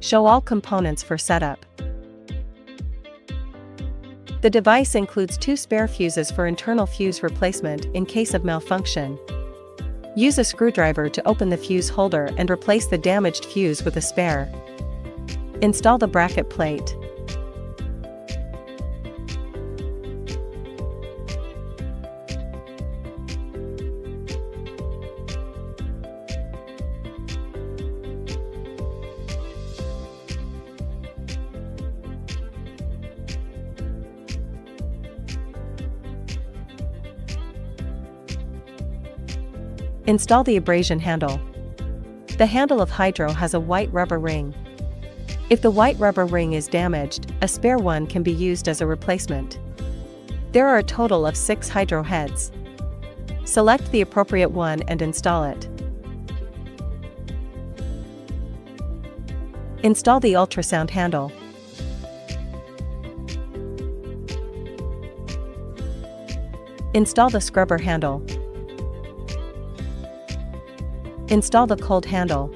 Show all components for setup. The device includes 2 spare fuses for internal fuse replacement in case of malfunction. Use a screwdriver to open the fuse holder and replace the damaged fuse with a spare. Install the bracket plate. Install the abrasion handle. The handle of Hydra has a white rubber ring. If the white rubber ring is damaged, a spare one can be used as a replacement. There are a total of 6 Hydra heads. Select the appropriate one and install it. Install the ultrasound handle. Install the scrubber handle. Install the cold handle.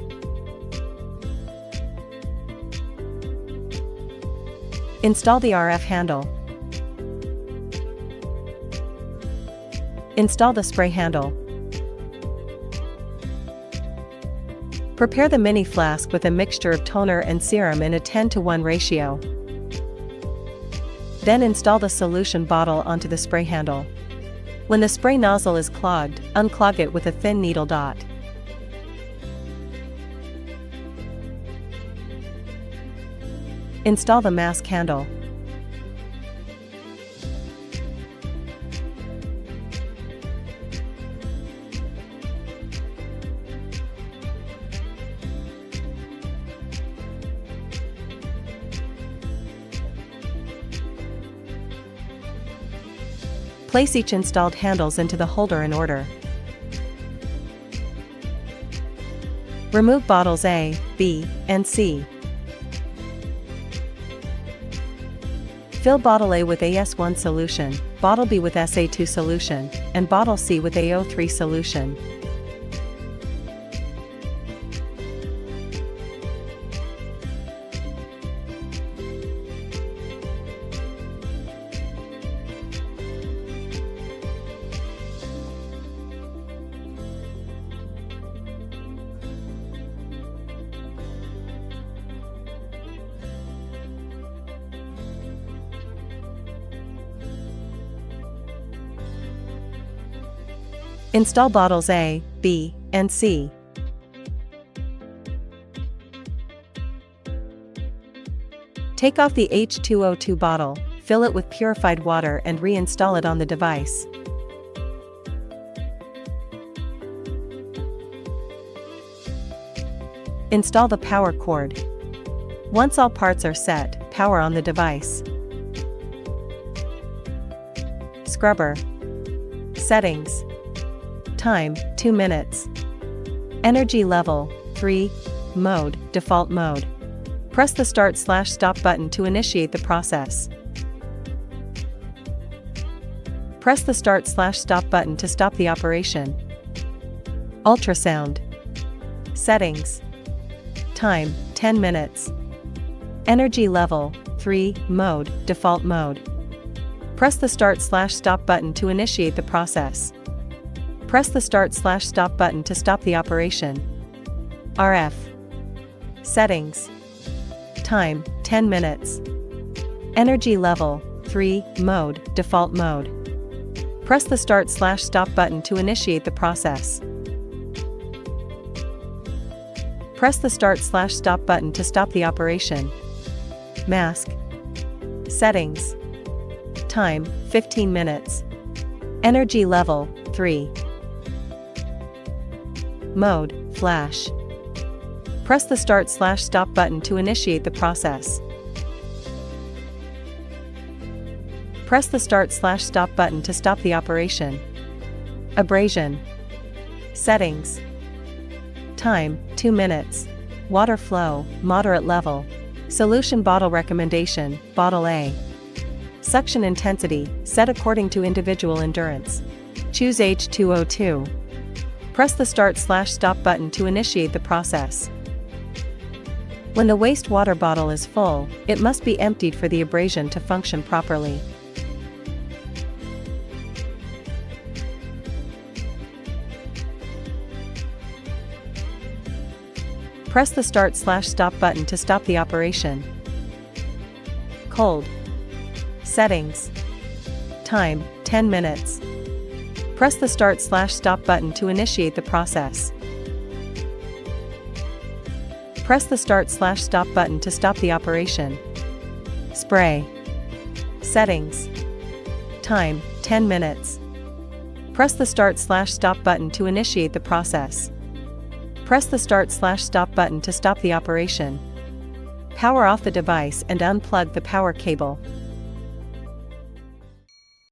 Install the RF handle. Install the spray handle. Prepare the mini flask with a mixture of toner and serum in a 10:1 ratio. Then install the solution bottle onto the spray handle. When the spray nozzle is clogged, unclog it with a thin needle dot. Install the mask handle. Place each installed handles into the holder in order. Remove bottles A, B, and C. Fill bottle A with AS1 solution, bottle B with SA2 solution, and bottle C with AO3 solution. Install bottles A, B, and C. Take off the H2O2 bottle, fill it with purified water and reinstall it on the device. Install the power cord. Once all parts are set, power on the device. Scrubber. Settings. Time, 2 minutes. Energy level, 3. Mode, default mode. Press the start/stop button to initiate the process. Press the start/stop button to stop the operation. Ultrasound. Settings. Time, 10 minutes. Energy level, 3. Mode, default mode. Press the start/stop button to initiate the process. Press the start/stop button to stop the operation. RF. Settings. Time, 10 minutes. Energy level, 3. Mode, default mode. Press the start/stop button to initiate the process. Press the start/stop button to stop the operation. Mask. Settings. Time, 15 minutes. Energy level, 3. Mode, flash. Press the start/stop button to initiate the process. Press the start/stop button to stop the operation. Abrasion. Settings. Time, 2 minutes. Water flow, moderate level. Solution bottle recommendation, bottle A. Suction intensity, set according to individual endurance. Choose H2O2. Press the start/stop button to initiate the process. When the wastewater bottle is full, it must be emptied for the abrasion to function properly. Press the Start/Stop button to stop the operation. Cold. Settings. Time, 10 minutes. Press the Start/Stop button to initiate the process. Press the Start/Stop button to stop the operation. Spray. Settings. Time, 10 minutes. Press the Start/Stop button to initiate the process. Press the Start/Stop button to stop the operation. Power off the device and unplug the power cable.